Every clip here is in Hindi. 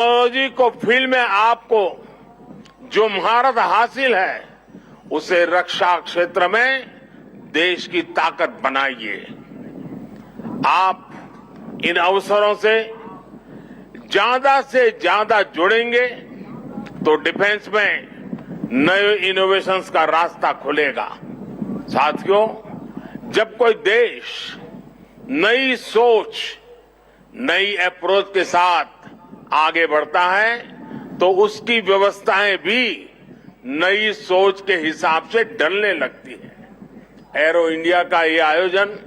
टेक्नोलॉजी को फील्ड में आपको जो महारत हासिल है उसे रक्षा क्षेत्र में देश की ताकत बनाइए। आप इन अवसरों से ज्यादा जुड़ेंगे तो डिफेंस में नए इनोवेशंस का रास्ता खुलेगा। साथियों, जब कोई देश नई सोच, नई अप्रोच के साथ आगे बढ़ता है तो उसकी व्यवस्थाएं भी नई सोच के हिसाब से ढलने लगती है। एरो इंडिया का ये आयोजन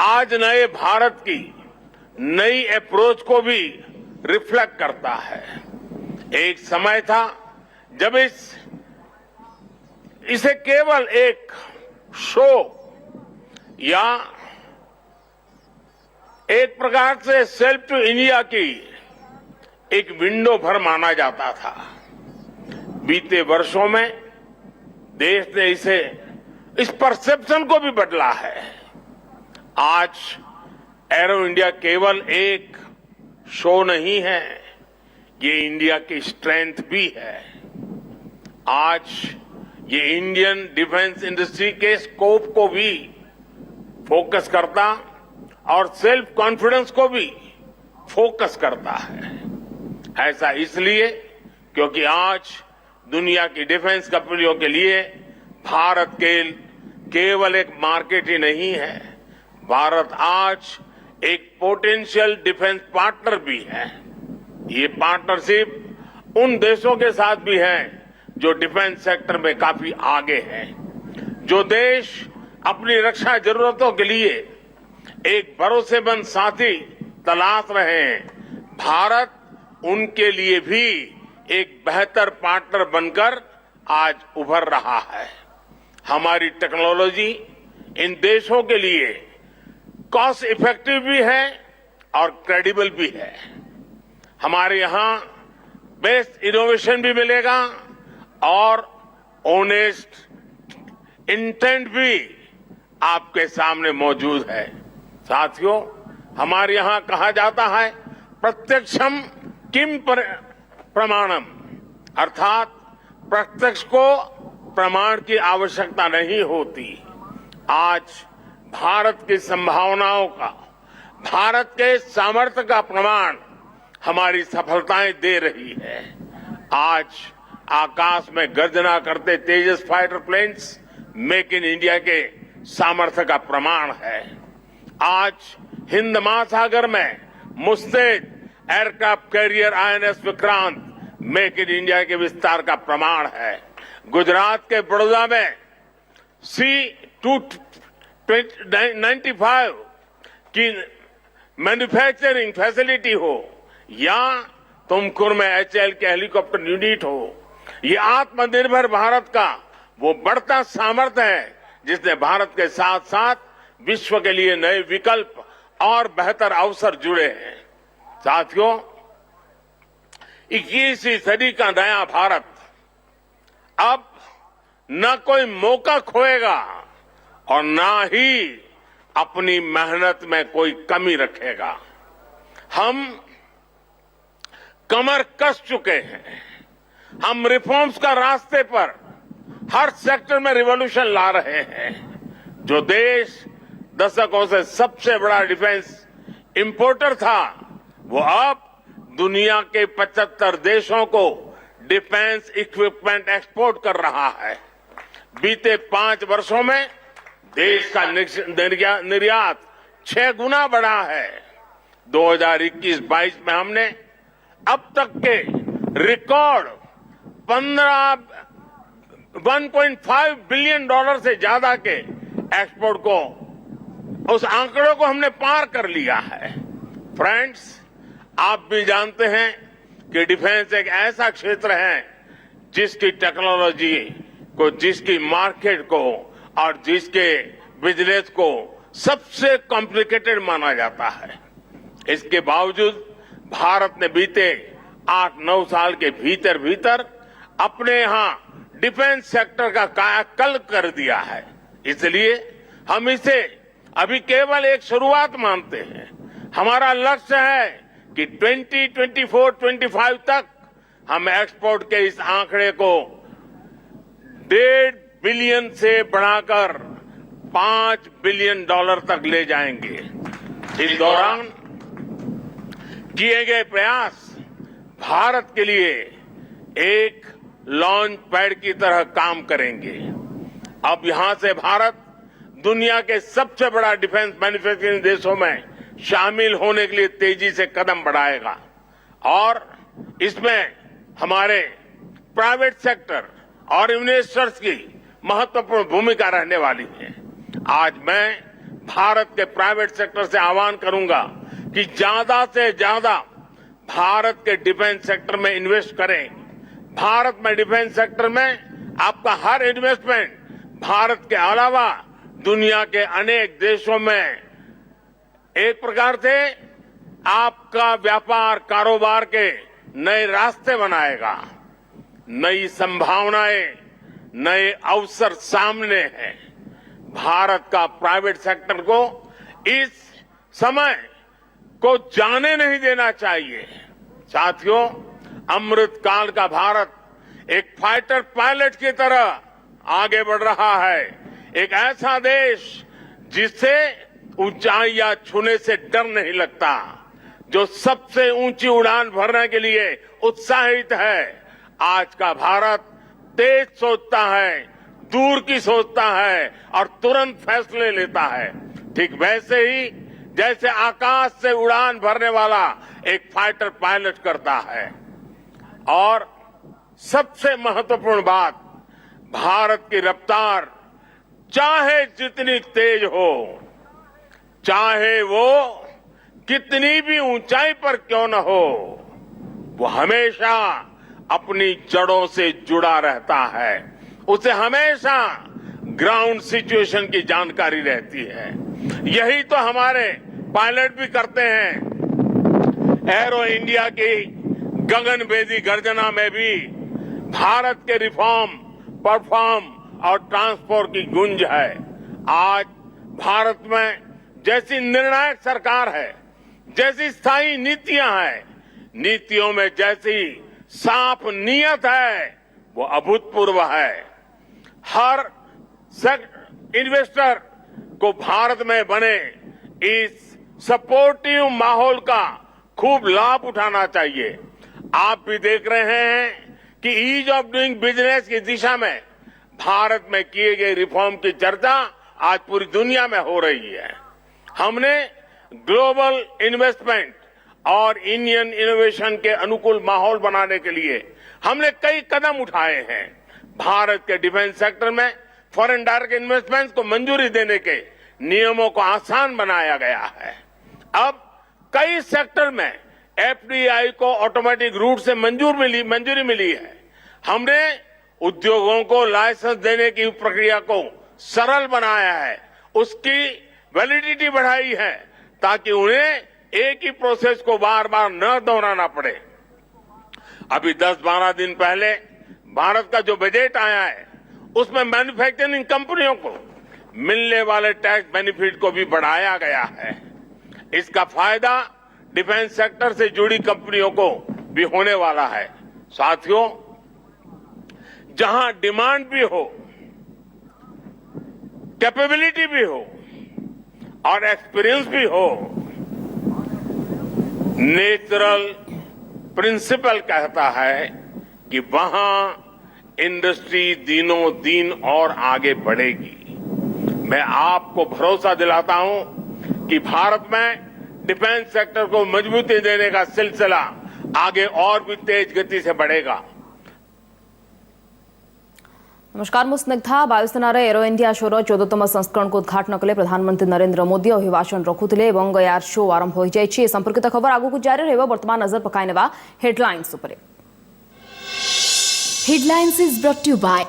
आज नए भारत की नई अप्रोच को भी रिफ्लेक्ट करता है। एक समय था जब इसे केवल एक शो या एक प्रकार से सेल्फ टू इंडिया की एक विंडो भर माना जाता था। बीते वर्षों में देश ने इस परसेप्शन को भी बदला है। आज एरो इंडिया केवल एक शो नहीं है, ये इंडिया की स्ट्रेंथ भी है। आज ये इंडियन डिफेंस इंडस्ट्री के स्कोप को भी फोकस करता और सेल्फ कॉन्फिडेंस को भी फोकस करता है। ऐसा इसलिए क्योंकि आज दुनिया की डिफेंस कंपनियों के लिए भारत केवल एक मार्केट ही नहीं है, भारत आज एक पोटेंशियल डिफेंस पार्टनर भी है। ये पार्टनरशिप उन देशों के साथ भी है जो डिफेंस सेक्टर में काफी आगे हैं, जो देश अपनी रक्षा जरूरतों के लिए एक भरोसेमंद साथी तलाश रहे हैं। भारत उनके लिए भी एक बेहतर पार्टनर बनकर आज उभर रहा है। हमारी टेक्नोलॉजी इन देशों के लिए कॉस्ट इफेक्टिव भी है और क्रेडिबल भी है। हमारे यहां बेस्ट इनोवेशन भी मिलेगा और ऑनेस्ट इंटेंट भी आपके सामने मौजूद है। साथियों, हमारे यहां कहा जाता है प्रत्यक्षम किम प्रमाणम, अर्थात प्रत्यक्ष को प्रमाण की आवश्यकता नहीं होती। आज भारत की संभावनाओं का, भारत के सामर्थ्य का प्रमाण हमारी सफलताएं दे रही है। आज आकाश में गर्जना करते Tejas fighter planes make in India के सामर्थ्य का प्रमाण है। आज हिंद महासागर में मुस्तैद aircraft carrier INS Vikrant make in India के विस्तार का प्रमाण है। गुजरात के बड़ौदा में C-295 की मैन्युफैक्चरिंग फैसिलिटी हो या तुमकुर में HAL के हेलीकॉप्टर यूनिट हो, ये आत्मनिर्भर भारत का वो बढ़ता सामर्थ्य है जिसने भारत के साथ साथ विश्व के लिए नए विकल्प और बेहतर अवसर जुड़े हैं। साथियों, 21वीं सदी का नया भारत अब न कोई मौका खोएगा और न ही अपनी मेहनत में कोई कमी रखेगा। हम कमर कस चुके हैं। हम रिफॉर्म्स का रास्ते पर हर सेक्टर में रिवॉल्यूशन ला रहे हैं। जो देश दशकों से सबसे बड़ा डिफेंस इंपोर्टर था, वो अब दुनिया के 75 देशों को डिफेंस इक्विपमेंट एक्सपोर्ट कर रहा है। बीते 5 वर्षों में देश का निर्यात 6 गुना बढ़ा है। 2021-22 में हमने अब तक के रिकॉर्ड 1.5 बिलियन डॉलर से ज्यादा के एक्सपोर्ट को, उस आंकड़ों को हमने पार कर लिया है। फ्रेंड्स, आप भी जानते हैं कि डिफेंस एक ऐसा क्षेत्र है जिसकी टेक्नोलॉजी को, जिसकी मार्केट को और जिसके बिजनेस को सबसे कॉम्प्लिकेटेड माना जाता है। इसके बावजूद भारत ने बीते 8-9 साल के भीतर अपने यहां डिफेंस सेक्टर का कायाकल्प कर दिया है। इसलिए हम इसे अभी केवल एक शुरुआत मानते हैं। हमारा लक्ष्य है कि 2024-25 तक हम एक्सपोर्ट के इस आंकड़े को 1.5 बिलियन से बढ़ाकर $5 बिलियन तक ले जाएंगे। इस दौरान किए गए प्रयास भारत के लिए एक लॉन्च पैड की तरह काम करेंगे। अब यहां से भारत दुनिया के सबसे बड़ा डिफेंस मैन्युफैक्चरिंग देशों में शामिल होने के लिए तेजी से कदम बढ़ाएगा और इसमें हमारे प्राइवेट सेक्टर और इन्वेस्टर्स की महत्वपूर्ण भूमिका रहने वाली है। आज मैं भारत के प्राइवेट सेक्टर से आह्वान करूंगा कि ज्यादा से ज्यादा भारत के डिफेंस सेक्टर में इन्वेस्ट करें। भारत में डिफेंस सेक्टर में आपका हर इन्वेस्टमेंट भारत के अलावा दुनिया के अनेक देशों में एक प्रकार से आपका व्यापार कारोबार के नए रास्ते बनाएगा। नई संभावनाएं, नए अवसर सामने हैं। भारत का प्राइवेट सेक्टर को इस समय को जाने नहीं देना चाहिए। साथियों, अमृत काल का भारत एक फाइटर पायलट की तरह आगे बढ़ रहा है। एक ऐसा देश जिससे ऊंचाइयां छूने से डर नहीं लगता, जो सबसे ऊंची उड़ान भरने के लिए उत्साहित है। आज का भारत तेज सोचता है, दूर की सोचता है और तुरंत फैसले लेता है। ठीक वैसे ही जैसे आकाश से उड़ान भरने वाला एक फाइटर पायलट करता है। और सबसे महत्वपूर्ण बात, भारत की रफ्तार चाहे जितनी तेज हो, चाहे वो कितनी भी ऊंचाई पर क्यों न हो, वो हमेशा अपनी जड़ों से जुड़ा रहता है। उसे हमेशा ग्राउंड सिचुएशन की जानकारी रहती है। यही तो हमारे पायलट भी करते हैं। एरो इंडिया की गगनभेदी गर्जना में भी भारत के रिफॉर्म, परफॉर्म और ट्रांसपोर्ट की गूंज है। आज भारत में जैसी निर्णायक सरकार है, जैसी स्थायी नीतियां हैं, नीतियों में जैसी साफ नीयत है, वो अभूतपूर्व है। हर इन्वेस्टर को भारत में बने इस सपोर्टिव माहौल का खूब लाभ उठाना चाहिए। आप भी देख रहे हैं कि ईज ऑफ डूइंग बिजनेस की दिशा में भारत में किए गए रिफॉर्म की चर्चा आज पूरी दुनिया में हो रही है। हमने ग्लोबल इन्वेस्टमेंट और इंडियन इनोवेशन के अनुकूल माहौल बनाने के लिए हमने कई कदम उठाए हैं। भारत के डिफेंस सेक्टर में फॉरेन डायरेक्ट इन्वेस्टमेंट को मंजूरी देने के नियमों को आसान बनाया गया है। अब कई सेक्टर में एफडीआई को ऑटोमेटिक रूट से मंजूरी मिली है। हमने उद्योगों को लाइसेंस देने की प्रक्रिया को सरल बनाया है, उसकी वैलिडिटी बढ़ाई है ताकि उन्हें एक ही प्रोसेस को बार बार न दोहराना पड़े। अभी 10-12 दिन पहले भारत का जो बजट आया है, उसमें मैन्युफैक्चरिंग कंपनियों को मिलने वाले टैक्स बेनिफिट को भी बढ़ाया गया है। इसका फायदा डिफेंस सेक्टर से जुड़ी कंपनियों को भी होने वाला है। साथियों, जहां डिमांड भी हो, कैपेबिलिटी भी हो और एक्सपीरियंस भी हो, नेचुरल प्रिंसिपल कहता है कि वहां इंडस्ट्री दिनों दिन और आगे बढ़ेगी। मैं आपको भरोसा दिलाता हूं कि भारत में डिफेंस सेक्टर को मजबूती देने का सिलसिला आगे और भी तेज गति से बढ़ेगा। नमस्कार, मु स्निग्धा। वायुसेनार एरो इंडिया शोर 14तम संस्करण को उद्घाटन कले प्रधानमंत्री नरेंद्र मोदी अभिभाषण रखुले और एयर शो आरंभ हो जाए। संपर्कित खबर आगू जारी रहा। वर्तमान नजर पकाई नेबा हेडलाइंस उपरे। Headlines is brought to you by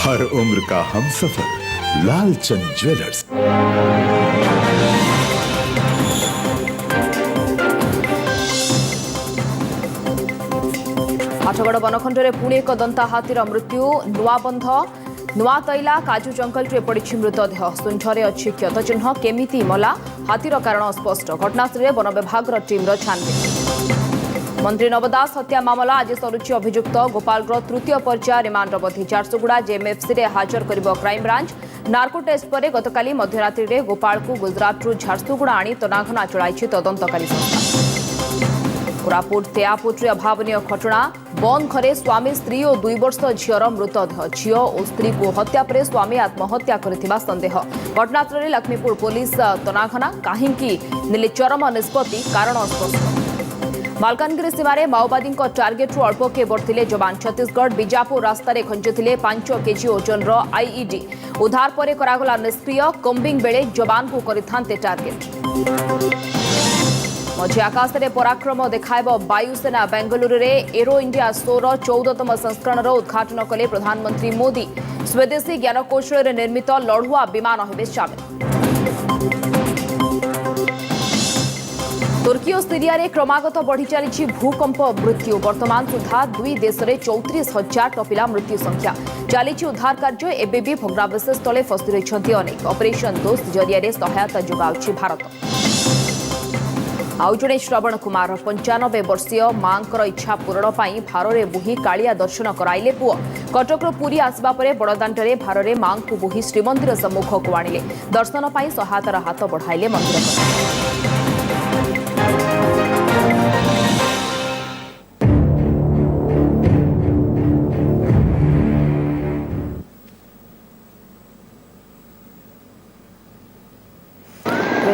हर उम्र का हमसफर लालचंद ज्वेलर्स। आठगड़ बनखंडे पुणी एक दंता हाथीर मृत्यु। नुआबंध नुआतैला काजू जंगल रे पड़ी मृतदेह। सुंझरे अच्छी क्षतचिह्न। केमिति मला हाथीर कारण स्पष्ट घटनास्थल में वन विभाग टीम छानबीन मंत्री नव दास हत्या मामला आज सरुची अभियुक्त गोपालगढ़ तृतीय पर्याय रिमांड अवधि झारसुगुड़ा जेएमएफसी रे हाजर करिबो क्राइम ब्रांच नार्को टेस्ट पर गतकाली मध्यरात्रि रे गोपाल को गुजरात रु झारसुगुड़ा आनी तनाघना चलाई तदंतकारी संस्था कोरापुट तेयापुट अभावनीय घटना बंद घरे स्वामी स्त्री और 2 वर्ष झीर मृतदेह झील और स्त्री को हत्या पर स्वामी आत्महत्या करथिबा संदेह घटनास्थल लक्ष्मीपुर पुलिस तनाघना कहीं नेले चरम निष्पत्ति कारण स्पष्ट मालकानगिरी सीमार माओवादी टार्गेट रु अल्प के बढ़ते जवान छत्तीसगढ़ बीजापुर रास्तार खंजुले 5 केजी ओजन आईईडी उद्धार पर करागला निष्क्रिय कम्बिंग बेले जवान को करिथांते टार्गेट मझी आकाश में पराक्रम देखायब वायुसेना बेंगलुरु में एरो इंडिया शोर 14तम संस्करण उद्घाटन कले प्रधानमंत्री मोदी स्वदेशी ज्ञानकौशल निर्मित लड़ुआ विमान हेबे सामिल तुर्की और सीरिया रे क्रमागत बढ़ी चली भूकंप मृत्यु वर्तमान सुधा 2 देश में 34,000 टपिला मृत्यु संख्या चली उद्धार कार्य एबे भी भग्नावशेष तले फसी रही अनेक ऑपरेशन दोस्त जरिया सहायता जोगाउछि भारत आउ जड़े श्रवण कुमार 95 वर्षीय मां इच्छा पूरण पर भारे बुही कालिया दर्शन कराइले पुओ कटक पुरी आसवा पर बड़दाण्डे भारे मां को बुही श्रीमंदिर सम्मुख को आणिले दर्शन पर सहायतार हाथ बढ़ाइले मंदिर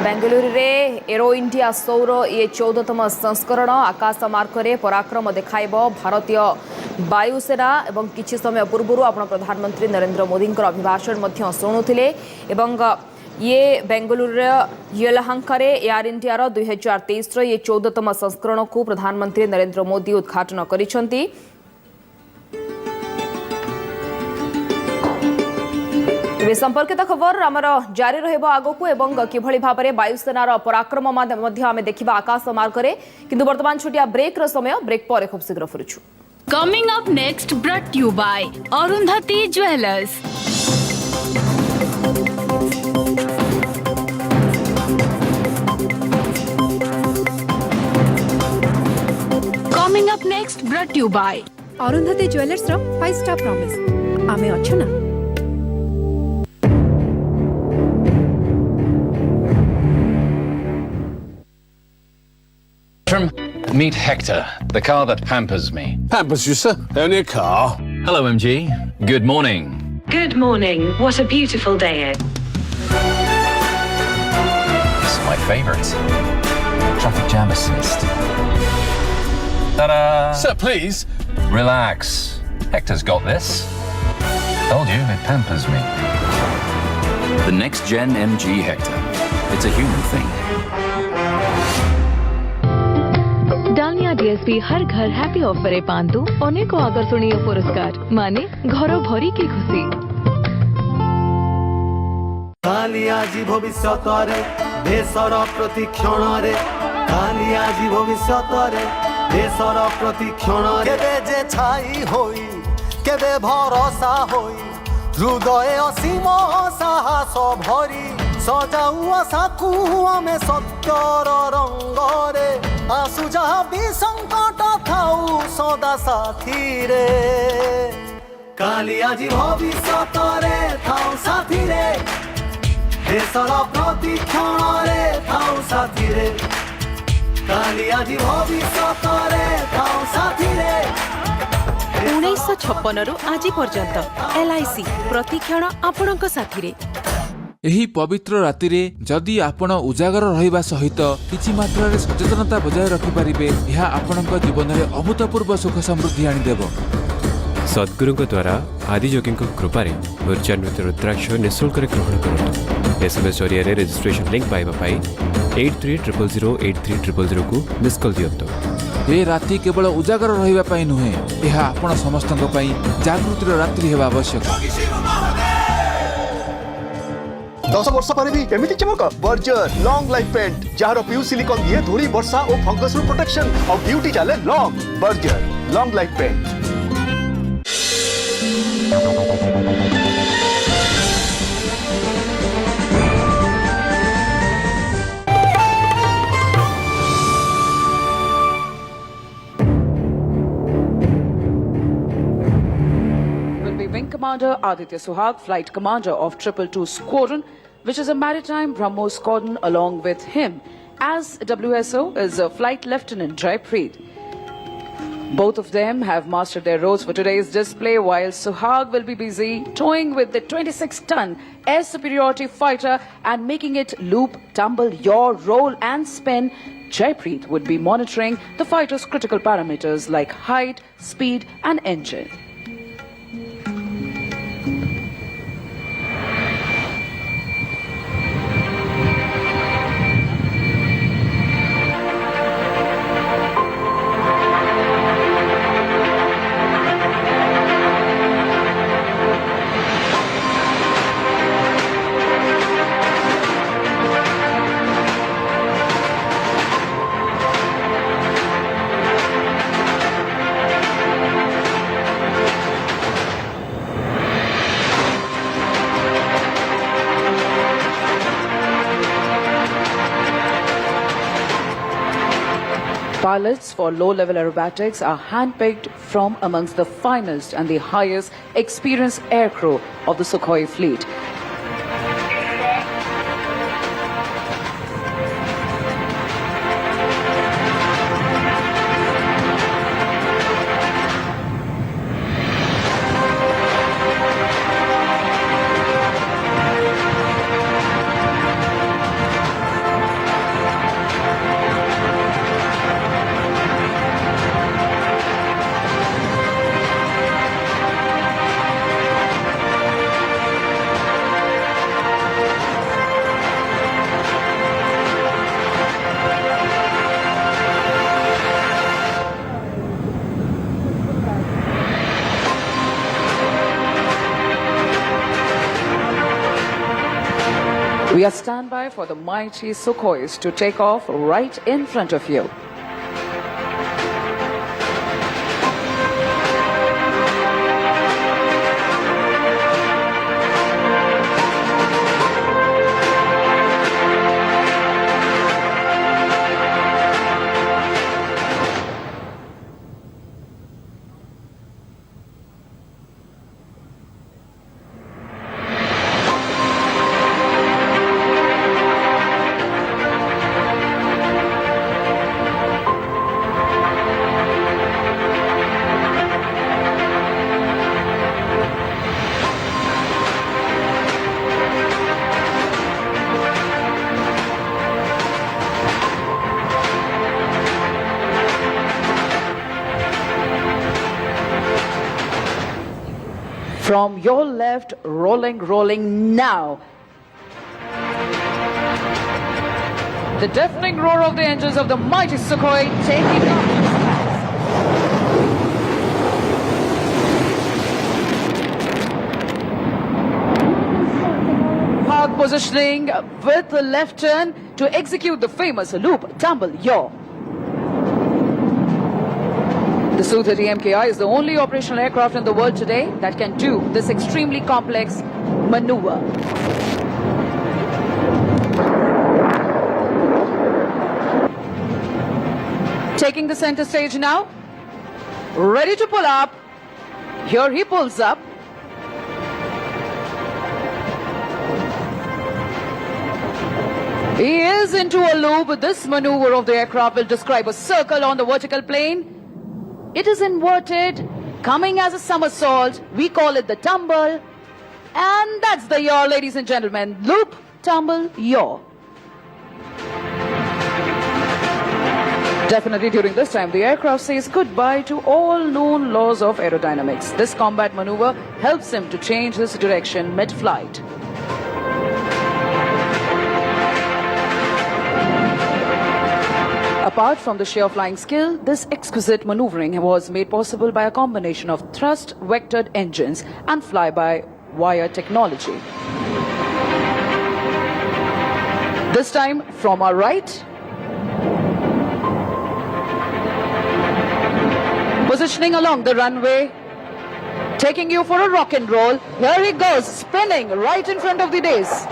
बेंगलुरु रे एरो इंडिया सौर ये 14तम संस्करण आकाश मार्ग में पराक्रम देखाइब भारतीय वायुसेना एवं किछि समय पूर्व आप प्रधानमंत्री नरेंद्र मोदी अभिभाषण शुणुले ये बेंगलुरु येलहांकारे एयर इंडिया 2023 ये 14तम संस्करण को प्रधानमंत्री नरेंद्र मोदी उद्घाटन करिसेंती संपर्कित खबर आमर जारी रहिबो आगोकू एवं किभଳି भाबरे वायुसेनार पराक्रम आमे देखिबा आकाश मार्ग रे किंतु वर्तमान छोटिया ब्रेक रो समय ब्रेक पर खूब शीघ्र फुरुछु coming up next brought you by Arundhati jewellers coming up next brought you by Arundhati jewellers रो 5 स्टार प्रॉमिस आमे अच्छो ना Meet Hector, the car that pampers me. Pampers you, sir. Only a car. Hello, MG. Good morning. Good morning. What a beautiful day. This is my favourite. Traffic jam assist. Ta-da! Sir, please. Relax. Hector's got this. Told you, it pampers me. The next gen MG Hector. It's a human thing. Dalmia DSP हर घर हैप्पी ऑफर ए पांतु अनेक आकर्षणीय पुरस्कार माने घर भरी की खुशी कालियाजी भविष्यतरे देशर प्रतिक्षणरे कालियाजी भविष्यतरे देशर प्रतिक्षणरे केबे जे छाई होई केबे भरोसा होई हृदय असीम साहस भरी सजाऊ आशाकू आमे सत्यर रंगरे आसु जहाँ भी संकट थाऊ सदा साथी रे कालियाजी भविष्यत रे थाऊ साथी रे देशर प्रतिक्षण रे थाऊ साथी रे कालियाजी भविष्यत रे थाऊ साथी रे 1956 रु आज पर्यंत एलआईसी प्रतिक्षण आपणक साथी रे एही पवित्र राति रे जदि आपण उजागर रहिबा सहित किछि मात्रा रे सचेतनता बजाय रखि परिबे यह आपणक जीवन रे अभूतपूर्व सुख समृद्धि आनि देबो सद्गुरु द्वारा आदियोगी कृपा ऊर्जान्वित रुद्राक्ष निःशुल्क ग्रहण करूँ एसएमएस जरिए रजिस्ट्रेशन लिंक पाइबा 8300083000 को मिस कॉल दियंतो ए राति केवल उजागर रहिबा पई नुहे यह आपण समस्तक पई जागृतिर रात्रि हेबा आवश्यक 10 वर्ष पर भी एमिति चमक बर्जर लॉन्ग लाइफ पेंट जहार प्यू सिलिकॉन दिए धूली वर्षा और फंगस रु प्रोटेक्शन और ब्यूटी चले long Berger long life paint Commander Aditya Suhag, Flight Commander of 222 Squadron, which is a maritime BrahMos squadron. Along with him as WSO is Flight Lieutenant Jaipreet. Both of them have mastered their roles for today's display, while Suhag will be busy toying with the 26-ton air superiority fighter and making it loop, tumble, yaw, roll and spin. Jaipreet would be monitoring the fighter's critical parameters like height, speed and engine. Pilots for low-level aerobatics are handpicked from amongst the finest and the highest experienced aircrew of the Sukhoi fleet. We are standby for the mighty Sukhois to take off right in front of you. From your left, rolling now. The deafening roar of the engines of the mighty Sukhoi taking off. Hard positioning with the left turn to execute the famous loop, tumble, yaw. The Su-30 MKI is the only operational aircraft in the world today that can do this extremely complex maneuver. Taking the center stage now, ready to pull up. Here he pulls up. He is into a loop. This maneuver of the aircraft will describe a circle on the vertical plane. It is inverted, coming as a somersault. We call it the tumble. And that's the yaw, ladies and gentlemen. Loop, tumble, yaw. Definitely during this time, the aircraft says goodbye to all known laws of aerodynamics. This combat maneuver helps him to change his direction mid-flight. Apart from the sheer flying skill, this exquisite maneuvering was made possible by a combination of thrust-vectored engines and fly-by-wire technology. This time from our right, positioning along the runway, taking you for a rock and roll. Here he goes, spinning right in front of the dais.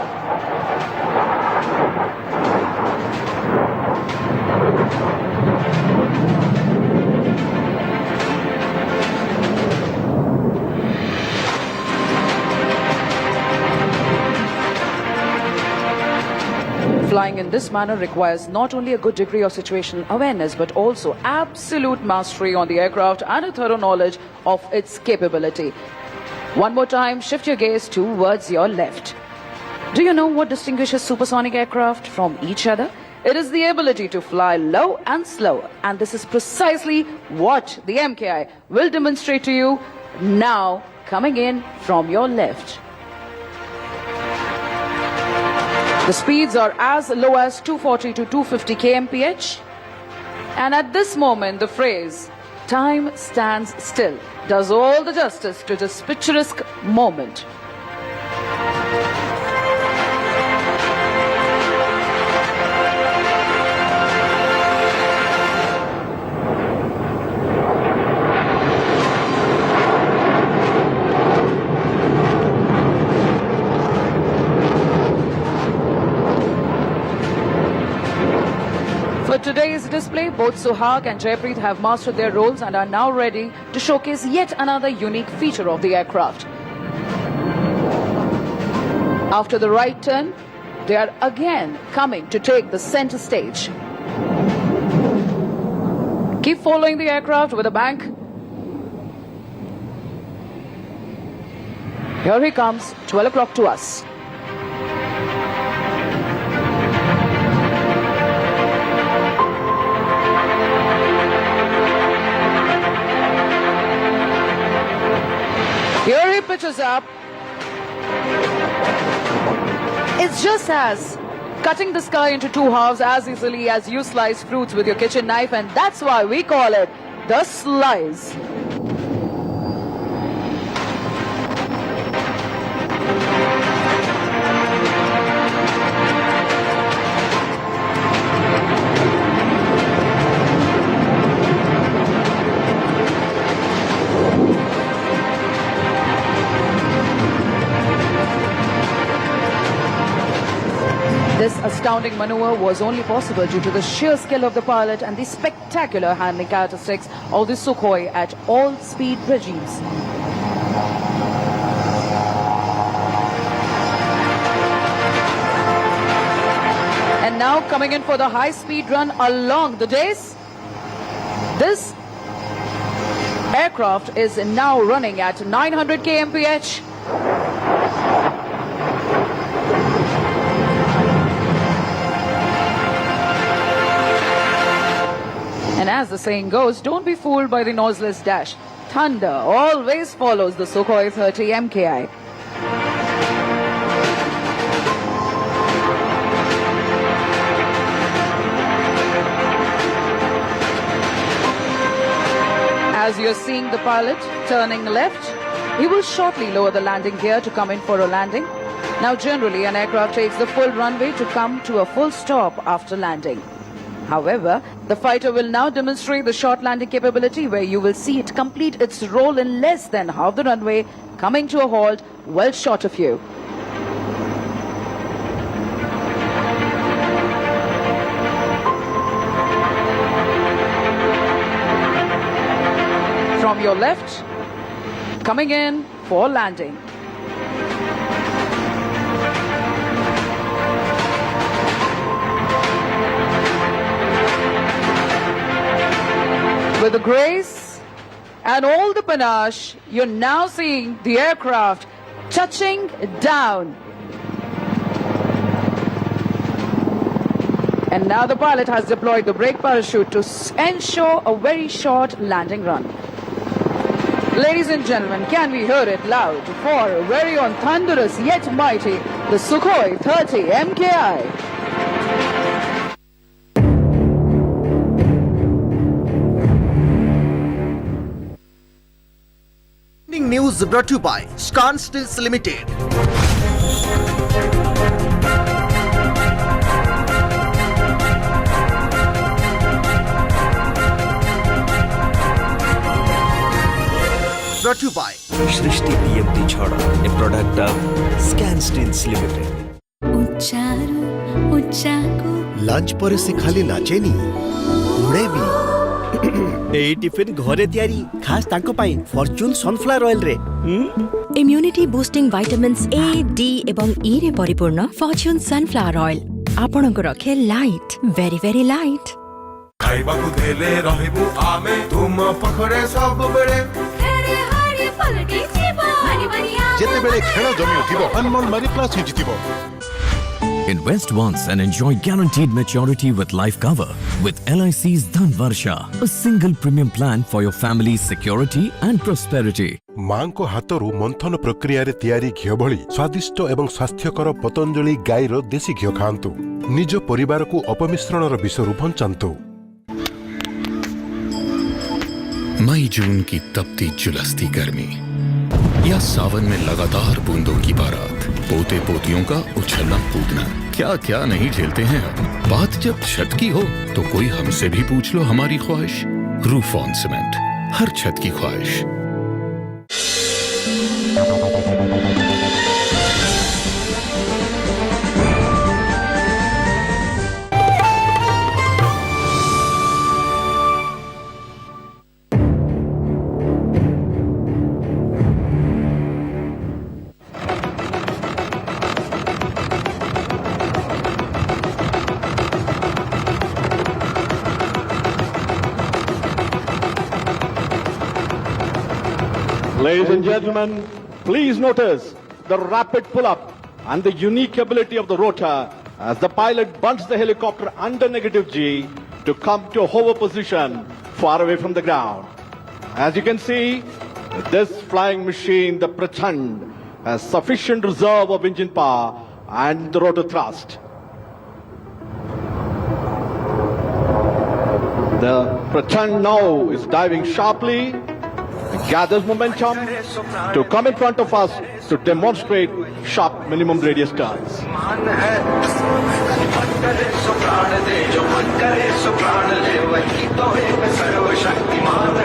flying in this manner requires not only a good degree of situational awareness but also absolute mastery on the aircraft and a thorough knowledge of its capability. One more time, shift your gaze towards your left. Do you know what distinguishes supersonic aircraft from each other? It is the ability to fly low and slow, and this is precisely what the MKI will demonstrate to you now, coming in from your left. The speeds are as low as 240 to 250 kmph, and at this moment the phrase "time stands still" does all the justice to this picturesque moment. For today's display, both Suhag and Jaypreet have mastered their roles and are now ready to showcase yet another unique feature of the aircraft. After the right turn, they are again coming to take the center stage. Keep following the aircraft with a bank. Here he comes, 12 o'clock to us. Here he pitches up. It's just as cutting the sky into two halves as easily as you slice fruits with your kitchen knife, and that's why we call it the slice. This astounding maneuver was only possible due to the sheer skill of the pilot and the spectacular handling characteristics of the Sukhoi at all speed regimes. And now coming in for the high-speed run along the dais, this aircraft is now running at 900 kmph. And as the saying goes, don't be fooled by the noiseless dash. Thunder always follows the Sukhoi 30 MKI. As you're seeing the pilot turning left, he will shortly lower the landing gear to come in for a landing. Now generally an aircraft takes the full runway to come to a full stop after landing. However, the fighter will now demonstrate the short landing capability where you will see it complete its roll in less than half the runway, coming to a halt well short of you. From your left, coming in for landing. With the grace and all the panache, you're now seeing the aircraft touching down. And now the pilot has deployed the brake parachute to ensure a very short landing run. Ladies and gentlemen, can we hear it loud for a very on thunderous yet mighty, the Sukhoi 30 MKI. News brought to you by Scan Stills Limited. Brought to you by Srishti BMT Chhada, a product of Scan Stills Limited. Lunch पर से खाली नाचेनी उड़े भी एई टिफिन घरे तयारी खास तांको पाई फॉर्च्यून सनफ्लावर ऑयल रे immunity boosting vitamins A D एवं ई रे परिपूर्ण फॉर्च्यून सनफ्लावर ऑयल ଆପଣଙ୍କୁ ରଖେ ଲାଇଟ୍ ଭେରି ଭେରି ଲାଇଟ୍ ଖାଇବାକୁ ଦେଲେ ରହିବୁ ଆମେ ତୁମ ପାଖରେ ସବୁବେଳେ ଯେତେବେଳେ ଖେଳ ଜମି ଉଠିବ ଅନମୋଲ ମାରି ପ୍ଲସ୍ ଜିତିବ Invest once and enjoy guaranteed maturity with life cover with LIC's Dhan Varsha, a single premium plan for your family's security and prosperity. ମାଙ୍କ ହାତରୁ ମନ୍ଥନ ପ୍ରକ୍ରିୟାରେ ତିଆରି ଘିଅ ଭଳି ସ୍ୱାଦିଷ୍ଟ ଏବଂ ସ୍ୱାସ୍ଥ୍ୟକର ପତଞ୍ଜଳି ଗାଈର ଦେଶୀ ଘିଅ ଖାଆନ୍ତୁ ନିଜ ପରିବାରକୁ ଅପମିଶ୍ରଣର ବିଷରୁ ବଞ୍ଚାନ୍ତୁ मई जून की तपती झुलसती गर्मी या सावन में लगातार बूंदों की बारात पोते पोतियों का उछलना कूदना क्या क्या नहीं झेलते हैं अब बात जब छत की हो तो कोई हमसे भी पूछ लो हमारी ख्वाहिश रूफ ऑन सीमेंट हर छत की ख्वाहिश Ladies and gentlemen, please notice the rapid pull-up and the unique ability of the rotor as the pilot bunts the helicopter under negative G to come to a hover position far away from the ground. As you can see, this flying machine, the Prachand, has sufficient reserve of engine power and the rotor thrust. The Prachand now is diving sharply, gathers momentum to come in front of us to demonstrate sharp minimum radius turns.